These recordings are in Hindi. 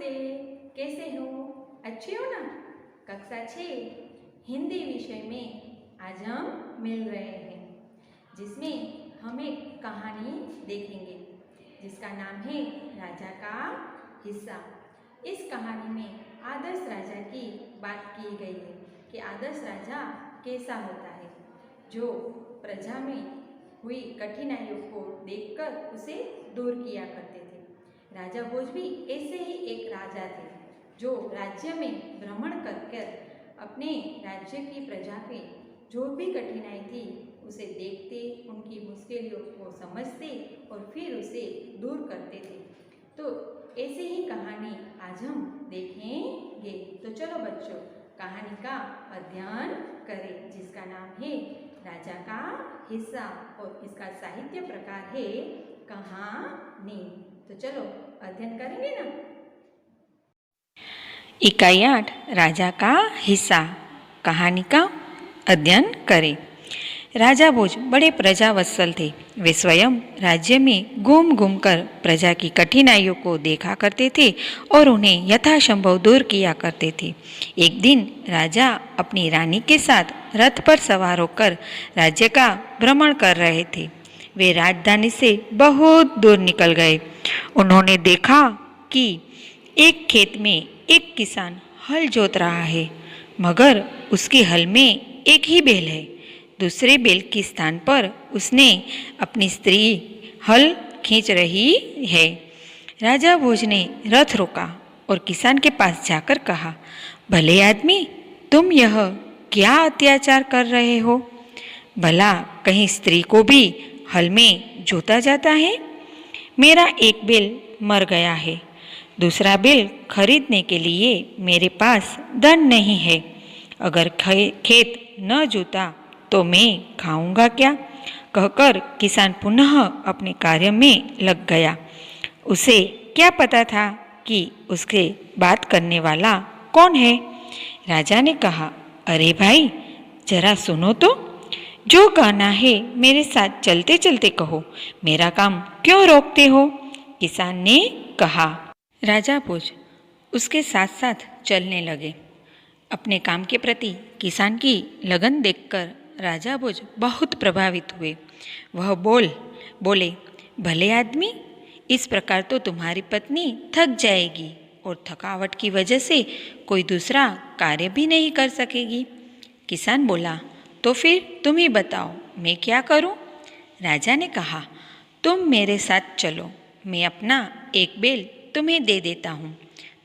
नमस्ते। कैसे हो? अच्छे हो ना? कक्षा 6 हिंदी विषय में आज हम मिल रहे हैं, जिसमें हम एक कहानी देखेंगे जिसका नाम है राजा का हिस्सा। इस कहानी में आदर्श राजा की बात की गई है कि आदर्श राजा कैसा होता है, जो प्रजा में हुई कठिनाइयों को देखकर उसे दूर किया करते थे। राजा भोज भी ऐसे ही एक राजा थे, जो राज्य में भ्रमण कर अपने राज्य की प्रजा पे जो भी कठिनाई थी उसे देखते, उनकी मुश्किलों को समझते और फिर उसे दूर करते थे। तो ऐसे ही कहानी आज हम देखेंगे। तो चलो बच्चों, कहानी का अध्ययन करें, जिसका नाम है राजा का हिस्सा और इसका साहित्य प्रकार है कहानी। तो चलो अध्ययन करेंगे ना। इकाई 8 राजा का हिस्सा, कहानी का अध्ययन करें। राजा भोज बड़े प्रजावत्सल थे। वे स्वयं राज्य में घूम घूम कर प्रजा की कठिनाइयों को देखा करते थे और उन्हें यथासंभव दूर किया करते थे। एक दिन राजा अपनी रानी के साथ रथ पर सवार होकर राज्य का भ्रमण कर रहे थे। वे राजधानी से बहुत दूर निकल गए। उन्होंने देखा कि एक खेत में एक किसान हल जोत रहा है, मगर उसके हल में एक ही बैल है। दूसरे बैल के स्थान पर उसने अपनी स्त्री हल खींच रही है। राजा भोज ने रथ रोका और किसान के पास जाकर कहा, भले आदमी, तुम यह क्या अत्याचार कर रहे हो? भला कहीं स्त्री को भी हल में जोता जाता है? मेरा एक बैल मर गया है, दूसरा बैल खरीदने के लिए मेरे पास धन नहीं है। अगर खेत न जोता तो मैं खाऊंगा क्या? कहकर किसान पुनः अपने कार्य में लग गया। उसे क्या पता था कि उसके बात करने वाला कौन है? राजा ने कहा, अरे भाई, जरा सुनो तो। जो कहना है मेरे साथ चलते चलते कहो, मेरा काम क्यों रोकते हो? किसान ने कहा। राजा भोज उसके साथ साथ चलने लगे। अपने काम के प्रति किसान की लगन देखकर राजा भोज बहुत प्रभावित हुए। वह बोले, भले आदमी, इस प्रकार तो तुम्हारी पत्नी थक जाएगी और थकावट की वजह से कोई दूसरा कार्य भी नहीं कर सकेगी। किसान बोला, तो फिर तुम ही बताओ, मैं क्या करूं? राजा ने कहा, तुम मेरे साथ चलो, मैं अपना एक बैल तुम्हें दे देता हूँ,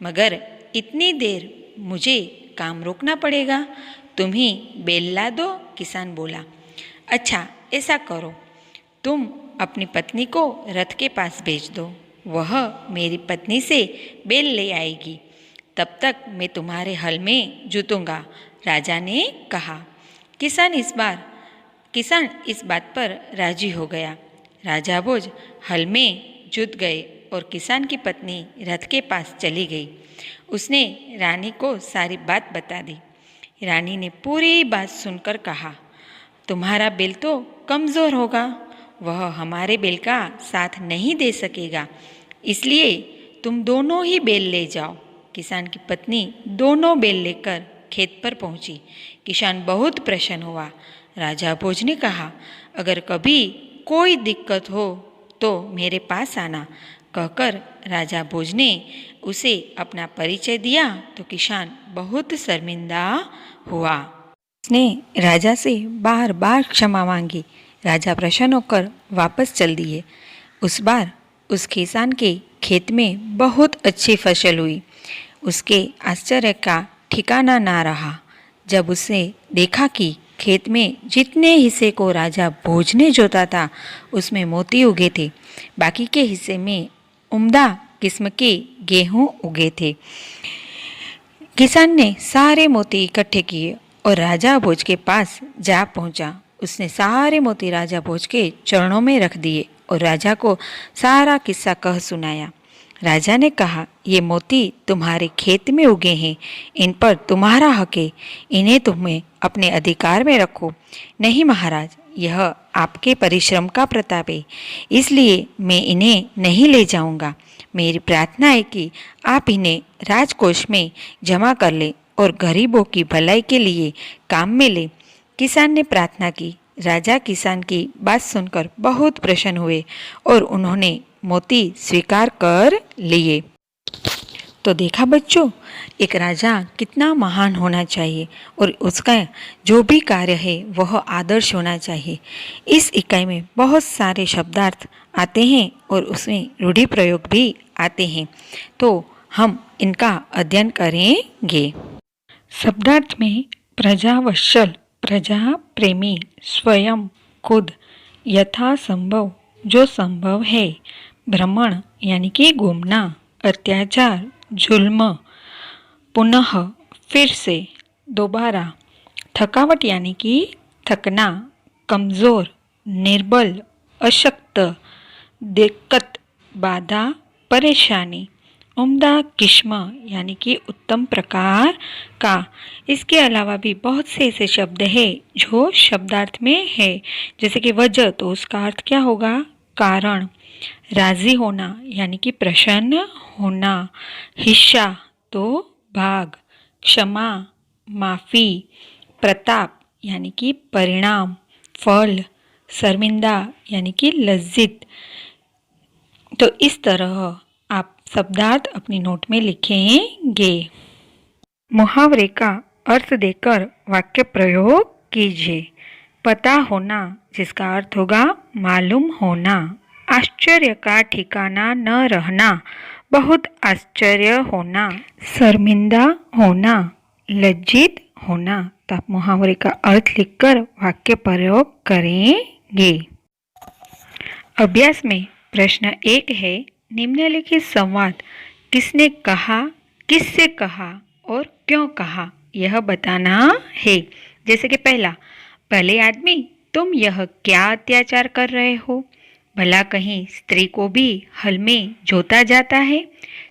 मगर इतनी देर मुझे काम रोकना पड़ेगा। तुम ही बैल ला दो। किसान बोला, अच्छा ऐसा करो, तुम अपनी पत्नी को रथ के पास भेज दो, वह मेरी पत्नी से बैल ले आएगी, तब तक मैं तुम्हारे हल में जोतूंगा। राजा ने कहा। किसान इस बात पर राजी हो गया। राजा भोज हल में जुट गए और किसान की पत्नी रथ के पास चली गई। उसने रानी को सारी बात बता दी। रानी ने पूरी बात सुनकर कहा, तुम्हारा बैल तो कमज़ोर होगा, वह हमारे बैल का साथ नहीं दे सकेगा, इसलिए तुम दोनों ही बैल ले जाओ। किसान की पत्नी दोनों बैल लेकर खेत पर पहुंची। किसान बहुत प्रसन्न हुआ। राजा भोज ने कहा, अगर कभी कोई दिक्कत हो तो मेरे पास आना। कहकर राजा भोज ने उसे अपना परिचय दिया तो किसान बहुत शर्मिंदा हुआ। उसने राजा से बार बार क्षमा मांगी। राजा प्रसन्न होकर वापस चल दिए। उस बार उस किसान के खेत में बहुत अच्छी फसल हुई। उसके आश्चर्य का ठिकाना ना रहा जब उसने देखा कि खेत में जितने हिस्से को राजा भोज ने जोता था उसमें मोती उगे थे। बाकी के हिस्से में उम्दा किस्म के गेहूं उगे थे। किसान ने सारे मोती इकट्ठे किए और राजा भोज के पास जा पहुंचा। उसने सारे मोती राजा भोज के चरणों में रख दिए और राजा को सारा किस्सा कह सुनाया। राजा ने कहा, ये मोती तुम्हारे खेत में उगे हैं, इन पर तुम्हारा हक है, इन्हें तुम्हें अपने अधिकार में रखो। नहीं महाराज, यह आपके परिश्रम का प्रताप है, इसलिए मैं इन्हें नहीं ले जाऊंगा। मेरी प्रार्थना है कि आप इन्हें राजकोष में जमा कर ले और गरीबों की भलाई के लिए काम में ले। किसान ने प्रार्थना की। राजा किसान की बात सुनकर बहुत प्रसन्न हुए और उन्होंने मोती स्वीकार कर लिए। तो देखा बच्चों, एक राजा कितना महान होना चाहिए और उसका जो भी कार्य है वह आदर्श होना चाहिए। इस इकाई में बहुत सारे शब्दार्थ आते हैं और उसमें रूढ़ि प्रयोग भी आते हैं, तो हम इनका अध्ययन करेंगे। शब्दार्थ में प्रजावत्सल, प्रजा प्रेमी, स्वयं, खुद, यथासंभव, जो संभव है, भ्रमण यानी कि घूमना, अत्याचार, जुल्म, पुनः, फिर से, दोबारा, थकावट यानी कि थकना, कमज़ोर, निर्बल, अशक्त, दिक्कत, बाधा, परेशानी, उम्दा किस्म यानी कि उत्तम प्रकार का। इसके अलावा भी बहुत से ऐसे शब्द हैं जो शब्दार्थ में है, जैसे कि वजह, तो उसका अर्थ क्या होगा? कारण। राजी होना यानी कि प्रसन्न होना। हिस्सा तो भाग। क्षमा, माफ़ी। प्रताप यानी कि परिणाम, फल। शर्मिंदा यानी कि लज्जित। तो इस तरह आप शब्दार्थ अपनी नोट में लिखेंगे। मुहावरे का अर्थ देकर वाक्य प्रयोग कीजिए। पता होना, जिसका अर्थ होगा मालूम होना। आश्चर्य का ठिकाना न रहना, बहुत आश्चर्य होना। शर्मिंदा होना, लज्जित होना। तो आप मुहावरे का अर्थ लिखकर वाक्य प्रयोग करेंगे। अभ्यास में प्रश्न 1 है, निम्नलिखित संवाद किसने कहा, किससे कहा और क्यों कहा, यह बताना है। जैसे कि पहला, भले आदमी, तुम यह क्या अत्याचार कर रहे हो? भला कहीं स्त्री को भी हल में जोता जाता है?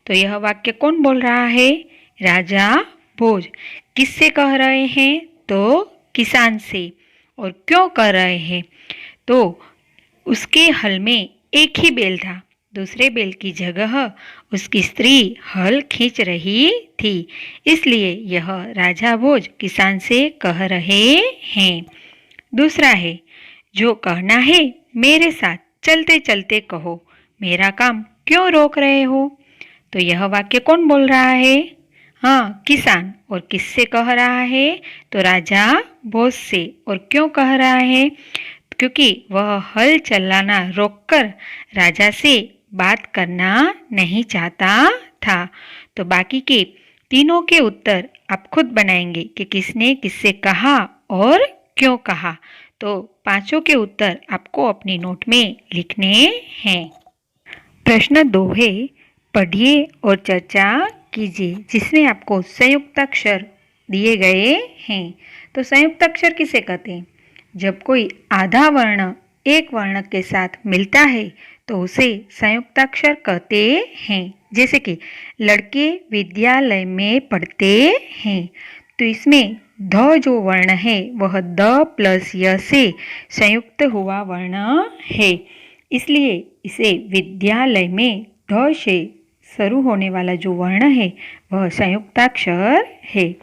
तो यह वाक्य कौन बोल रहा है? राजा भोज। किससे कह रहे हैं? तो किसान से। और क्यों कह रहे हैं? तो उसके हल में एक ही बैल था, दूसरे बैल की जगह उसकी स्त्री हल खींच रही थी, इसलिए यह राजा भोज किसान से कह रहे हैं। दूसरा है, जो कहना है मेरे साथ चलते चलते कहो, मेरा काम क्यों रोक रहे हो? तो यह वाक्य कौन बोल रहा है? हाँ, किसान। और किससे कह रहा है? तो राजा भोज से। और क्यों कह रहा है? क्योंकि वह हल चलाना रोककर राजा से बात करना नहीं चाहता था। तो बाकी के तीनों के उत्तर आप खुद बनाएंगे कि किसने किससे कहा और क्यों कहा। तो पांचों के उत्तर आपको अपनी नोट में लिखने हैं। प्रश्न 2 है, पढ़िए और चर्चा कीजिए, जिसमें आपको संयुक्ताक्षर दिए गए हैं। तो संयुक्ताक्षर किसे कहते हैं? जब कोई आधा वर्ण एक वर्ण के साथ मिलता है तो उसे संयुक्ताक्षर कहते हैं। जैसे कि लड़के विद्यालय में पढ़ते हैं, तो इसमें ध जो वर्ण है वह द प्लस य से संयुक्त हुआ वर्ण है, इसलिए इसे विद्यालय में ध से शुरू होने वाला जो वर्ण है वह संयुक्ताक्षर है।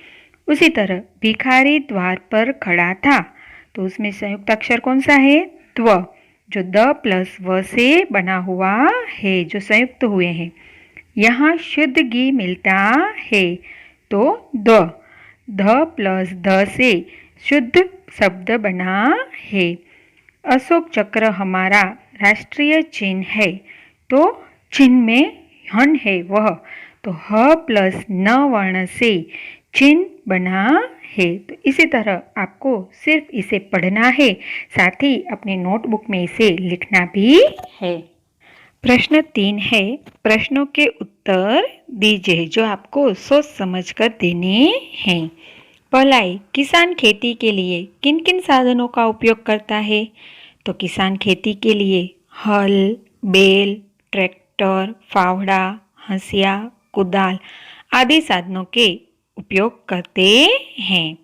उसी तरह भिखारी द्वार पर खड़ा था, तो उसमें संयुक्ताक्षर कौन सा है? त्व, जो द प्लस व से बना हुआ है, जो संयुक्त हुए हैं। यहाँ शुद्ध घी मिलता है, तो ध प्लस ध से शुद्ध शब्द बना है। अशोक चक्र हमारा राष्ट्रीय चिन्ह है, तो चिन्ह में हन है वह, तो ह प्लस न वर्ण से चिन्ह बना है। तो इसी तरह आपको सिर्फ इसे पढ़ना है, साथ ही अपनी नोटबुक में इसे लिखना भी है। प्रश्न 3 है, प्रश्नों के उत्तर दीजिए जो आपको सोच समझकर देने हैं। पहला, किसान खेती के लिए किन किन साधनों का उपयोग करता है? तो किसान खेती के लिए हल, बैल, ट्रैक्टर, फावड़ा, हंसिया, कुदाल आदि साधनों के उपयोग करते हैं।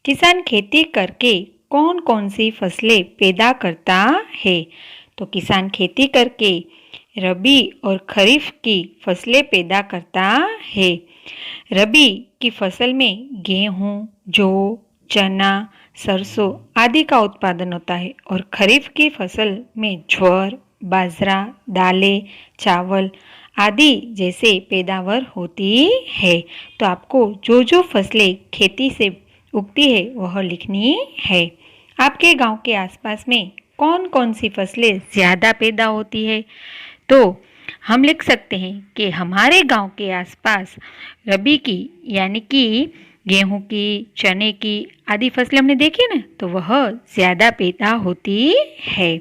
किसान खेती करके कौन कौन सी फसलें पैदा करता है? तो किसान खेती करके रबी और खरीफ की फसलें पैदा करता है। रबी की फसल में गेहूं, जौ, चना, सरसों आदि का उत्पादन होता है और खरीफ की फसल में ज्वार, बाजरा, दालें, चावल आदि जैसे पैदावार होती है। तो आपको जो जो फसलें खेती से उगती है वह लिखनी है। आपके गांव के आसपास में कौन कौन सी फसलें ज़्यादा पैदा होती है? तो हम लिख सकते हैं कि हमारे गांव के आसपास रबी की यानी कि गेहूं की, चने की आदि फसलें हमने देखी ना, तो वह ज़्यादा पैदा होती है।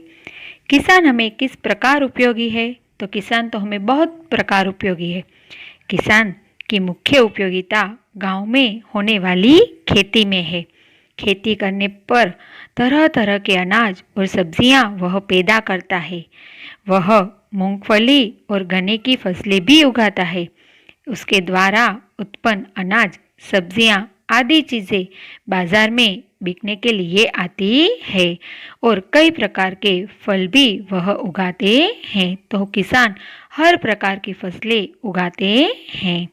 किसान हमें किस प्रकार उपयोगी है? तो किसान तो हमें बहुत प्रकार उपयोगी है। किसान की मुख्य उपयोगिता गांव में होने वाली खेती में है। खेती करने पर तरह तरह के अनाज और सब्जियां वह पैदा करता है। वह मूंगफली और गन्ने की फसलें भी उगाता है। उसके द्वारा उत्पन्न अनाज, सब्जियां आदि चीज़ें बाजार में बिकने के लिए आती है और कई प्रकार के फल भी वह उगाते हैं। तो किसान हर प्रकार की फसलें उगाते हैं।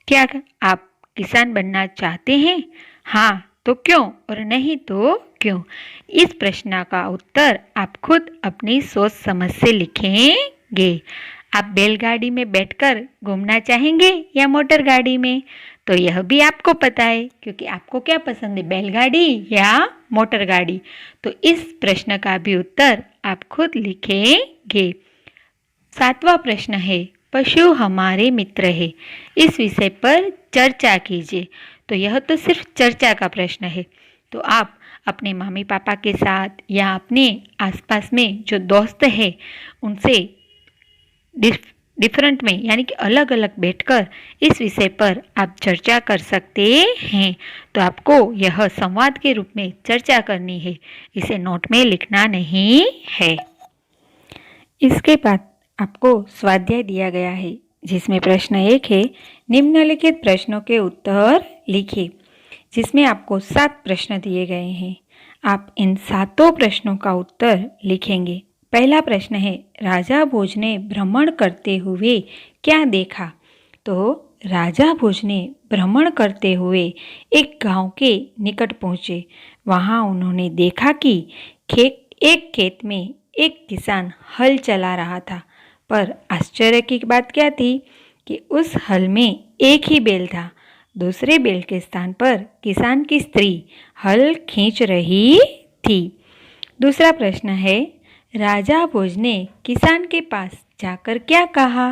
क्या आप किसान बनना चाहते हैं? हाँ तो क्यों और नहीं तो क्यों? इस प्रश्न का उत्तर आप खुद अपनी सोच समझ से लिखेंगे। आप बैलगाड़ी में बैठकर घूमना चाहेंगे या मोटर गाड़ी में? तो यह भी आपको पता है, क्योंकि आपको क्या पसंद है, बैलगाड़ी या मोटर गाड़ी? तो इस प्रश्न का भी उत्तर आप खुद लिखेंगे। 7वां प्रश्न है, पशु हमारे मित्र है, इस विषय पर चर्चा कीजिए। तो यह तो सिर्फ चर्चा का प्रश्न है। तो आप अपने मम्मी पापा के साथ या अपने आसपास में जो दोस्त है उनसे डिफरेंट में यानी कि अलग अलग बैठकर इस विषय पर आप चर्चा कर सकते हैं। तो आपको यह संवाद के रूप में चर्चा करनी है, इसे नोट में लिखना नहीं है। इसके बाद आपको स्वाध्याय दिया गया है, जिसमें प्रश्न 1 है, निम्नलिखित प्रश्नों के उत्तर लिखिए, जिसमें आपको 7 प्रश्न दिए गए हैं। आप इन 7 प्रश्नों का उत्तर लिखेंगे। पहला प्रश्न है, राजा भोज ने भ्रमण करते हुए क्या देखा? तो राजा भोज ने भ्रमण करते हुए एक गांव के निकट पहुँचे। वहाँ उन्होंने देखा कि एक खेत में एक किसान हल चला रहा था, पर आश्चर्य की बात क्या थी कि उस हल में एक ही बैल था। दूसरे बैल के स्थान पर किसान की स्त्री हल खींच रही थी। दूसरा प्रश्न है, राजा भोज ने किसान के पास जाकर क्या कहा?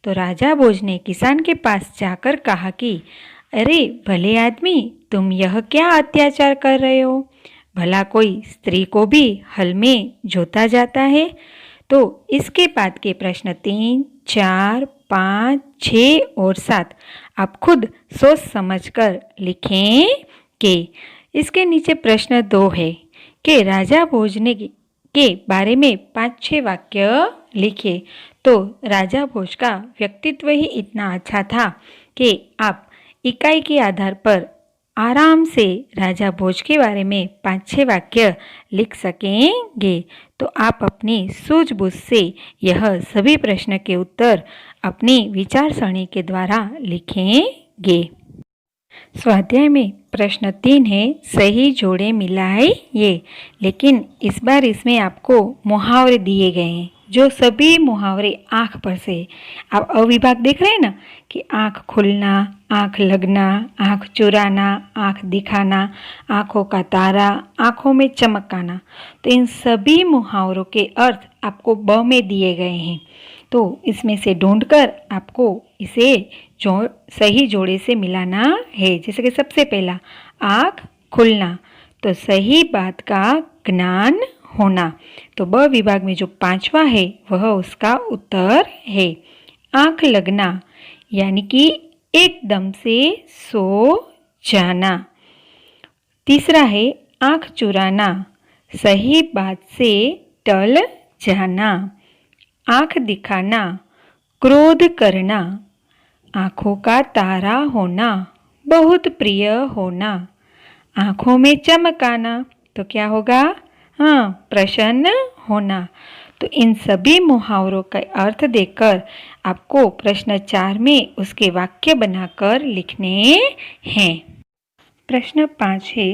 तो राजा भोज ने किसान के पास जाकर कहा कि अरे भले आदमी, तुम यह क्या अत्याचार कर रहे हो? भला कोई स्त्री को भी हल में जोता जाता है? तो इसके बाद के प्रश्न 3, 4, 5, 6 और 7 आप खुद सोच समझकर लिखेंगे। इसके नीचे प्रश्न 2 है कि राजा भोज ने के बारे में 5-6 वाक्य लिखे। तो राजा भोज का व्यक्तित्व ही इतना अच्छा था कि आप इकाई के आधार पर आराम से राजा भोज के बारे में 5-6 वाक्य लिख सकेंगे। तो आप अपनी सूझबूझ से यह सभी प्रश्न के उत्तर अपनी विचार सरणी के द्वारा लिखेंगे। स्वाध्याय में प्रश्न 3 है, सही जोड़े मिलाइए। लेकिन इस बार इसमें आपको मुहावरे दिए गए हैं, जो सभी मुहावरे आँख पर से। आप अविभाग देख रहे हैं ना, कि आँख खुलना, आँख लगना, आँख चुराना, आँख दिखाना, आँखों का तारा, आँखों में चमक आना। तो इन सभी मुहावरों के अर्थ आपको ब में दिए गए हैं। तो इसमें से ढूंढकर आपको इसे सही जोड़े से मिलाना है। जैसे कि सबसे पहला आँख खुलना, तो सही बात का ज्ञान होना। तो ब विभाग में जो 5वां है वह उसका उत्तर है। आँख लगना यानी कि एकदम से सो जाना। तीसरा है आँख चुराना, सही बात से टल जाना। आँख दिखाना, क्रोध करना। आँखों का तारा होना, बहुत प्रिय होना। आँखों में चमक आना, तो क्या होगा? हाँ, प्रसन्न होना। तो इन सभी मुहावरों का अर्थ देकर आपको प्रश्न 4 में उसके वाक्य बनाकर लिखने हैं। प्रश्न 5 है,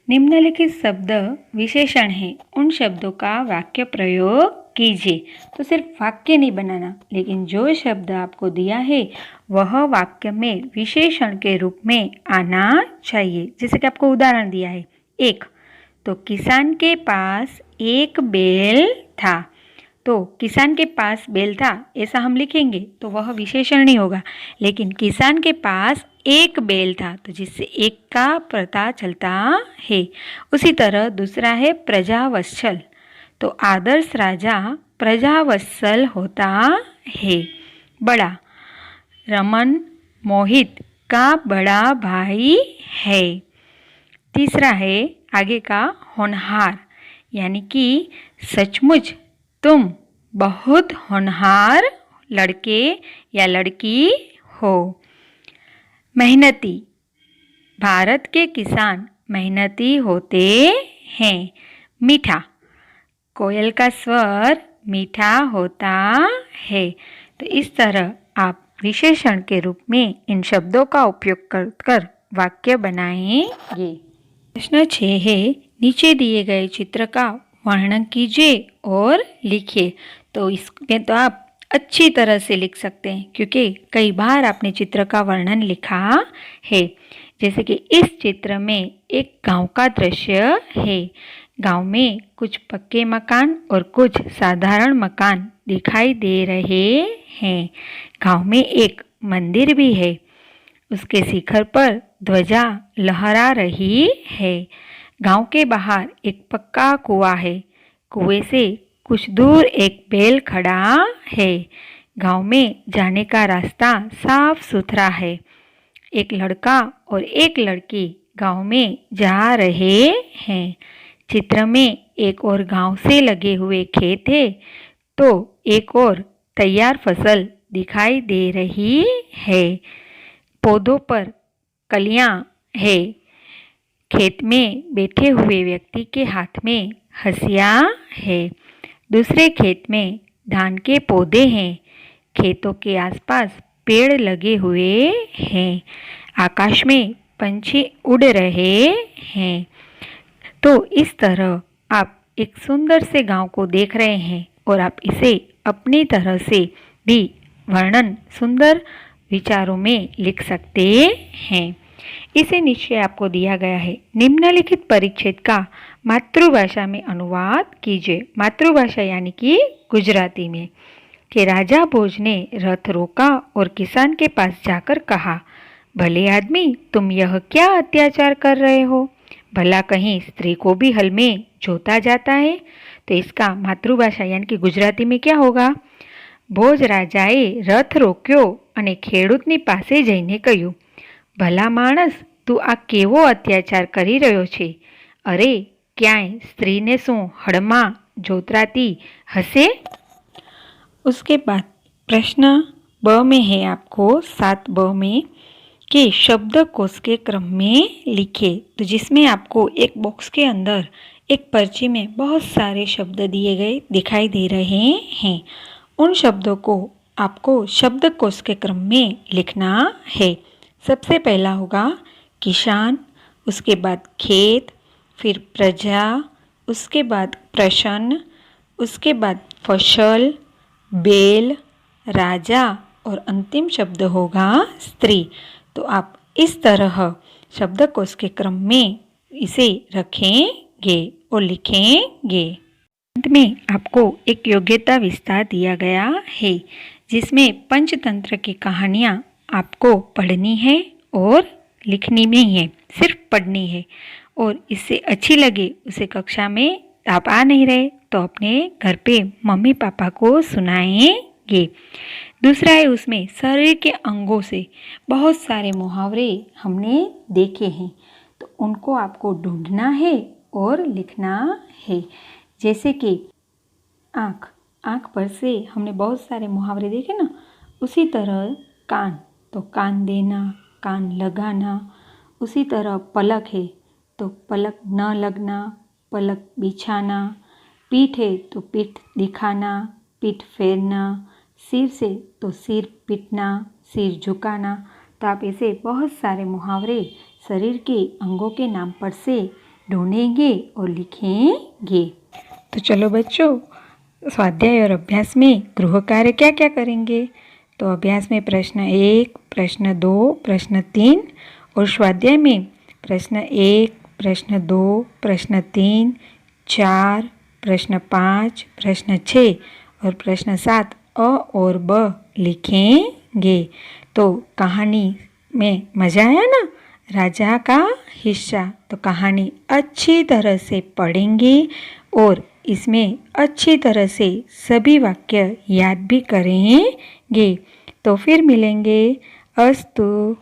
निम्नलिखित शब्द विशेषण हैं, उन शब्दों का वाक्य प्रयोग कीजिए। तो सिर्फ वाक्य नहीं बनाना, लेकिन जो शब्द आपको दिया है वह वाक्य में विशेषण के रूप में आना चाहिए। जैसे कि आपको उदाहरण दिया है, एक, तो किसान के पास एक बैल था। तो किसान के पास बैल था ऐसा हम लिखेंगे तो वह विशेषण नहीं होगा, लेकिन किसान के पास एक बैल था तो जिससे एक का पता चलता है। उसी तरह दूसरा है प्रजावत्सल। तो आदर्श राजा प्रजावत्सल होता है। बड़ा, रमन मोहित का बड़ा भाई है। तीसरा है आगे का होनहार, यानी कि सचमुच तुम बहुत होनहार लड़के या लड़की हो। मेहनती, भारत के किसान मेहनती होते हैं। मीठा, कोयल का स्वर मीठा होता है। तो इस तरह आप विशेषण के रूप में इन शब्दों का उपयोग कर वाक्य बनाएंगे। प्रश्न 6 है, नीचे दिए गए चित्र का वर्णन कीजिए और लिखिए। तो इसमें तो आप अच्छी तरह से लिख सकते हैं क्योंकि कई बार आपने चित्र का वर्णन लिखा है। जैसे कि इस चित्र में एक गांव का दृश्य है। गांव में कुछ पक्के मकान और कुछ साधारण मकान दिखाई दे रहे हैं। गांव में एक मंदिर भी है, उसके शिखर पर ध्वजा लहरा रही है। गांव के बाहर एक पक्का कुआं है, कुएं से कुछ दूर एक बैल खड़ा है। गांव में जाने का रास्ता साफ सुथरा है। एक लड़का और एक लड़की गांव में जा रहे हैं। चित्र में एक और गांव से लगे हुए खेत है तो एक और तैयार फसल दिखाई दे रही है। पौधों पर कलियां है। खेत में बैठे हुए व्यक्ति के हाथ में हंसिया है। दूसरे खेत में धान के पौधे हैं। खेतों के आसपास पेड़ लगे हुए हैं। आकाश में पंछी उड़ रहे हैं। तो इस तरह आप एक सुंदर से गांव को देख रहे हैं और आप इसे अपनी तरह से भी वर्णन सुंदर विचारों में लिख सकते हैं। इसे नीचे आपको दिया गया है। निम्नलिखित परिच्छेद का मातृभाषा में अनुवाद कीजिए। मातृभाषा यानी कि गुजराती में। कि राजा भोज ने रथ रोका और किसान के पास जाकर कहा, भले आदमी तुम यह क्या अत्याचार कर रहे हो? भला कहीं स्त्री को भी हल में जोता जाता है? तो इसका मातृभाषा यानी कि गुजराती में क्या होगा? ભોજ રાજાએ રથ રોક્યો અને ખેડૂતની પાસે જઈને કહ્યું, ભલા માણસ, તું આ કેવો અત્યાચાર કરી રહ્યો છે? અરે, ક્યાંય સ્ત્રીને શું હળમાં જોતરાતી હશે? उसके बाद प्रश्न ब में है आपको 7 ब में कि शब्दकोश के क्रम में लिखे। तो जिसमें आपको एक बॉक्स के अंदर एक पर्ची में बहुत सारे शब्द दिए गए दिखाई दे रहे हैं। उन शब्दों को आपको शब्दकोश के क्रम में लिखना है। सबसे पहला होगा किसान, उसके बाद खेत, फिर प्रजा, उसके बाद प्रसन्न, उसके बाद फसल, बैल, राजा और अंतिम शब्द होगा स्त्री। तो आप इस तरह शब्दकोश के क्रम में इसे रखेंगे और लिखेंगे। अंत में आपको एक योग्यता विस्तार दिया गया है जिसमें पंचतंत्र की कहानियाँ आपको पढ़नी है और लिखनी में है, सिर्फ पढ़नी है। और इससे अच्छी लगे उसे कक्षा में आप आ नहीं रहे तो अपने घर पे मम्मी पापा को सुनाएंगे। दूसरा है उसमें शरीर के अंगों से बहुत सारे मुहावरे हमने देखे हैं तो उनको आपको ढूंढना है और लिखना है। जैसे कि आँख, आँख पर से हमने बहुत सारे मुहावरे देखे ना। उसी तरह कान, तो कान देना, कान लगाना। उसी तरह पलक है तो पलक न लगना, पलक बिछाना, पीठ है तो पीठ दिखाना, पीठ फेरना, सिर से तो सिर पीटना, सिर झुकाना। तो आप ऐसे बहुत सारे मुहावरे शरीर के अंगों के नाम पर से ढूंढेंगे और लिखेंगे। तो चलो बच्चों, स्वाध्याय और अभ्यास में गृह कार्य क्या क्या करेंगे? तो अभ्यास में प्रश्न 1, प्रश्न 2, प्रश्न 3 और स्वाध्याय में प्रश्न 1, प्रश्न 2, प्रश्न 3, 4, प्रश्न 5, प्रश्न 6 और प्रश्न 7 अ और ब लिखेंगे। तो कहानी में मज़ा आया ना? राजा का हिस्सा। तो कहानी अच्छी तरह से पढ़ेंगे और इसमें अच्छी तरह से सभी वाक्य याद भी करेंगे। तो फिर मिलेंगे। अस्तु।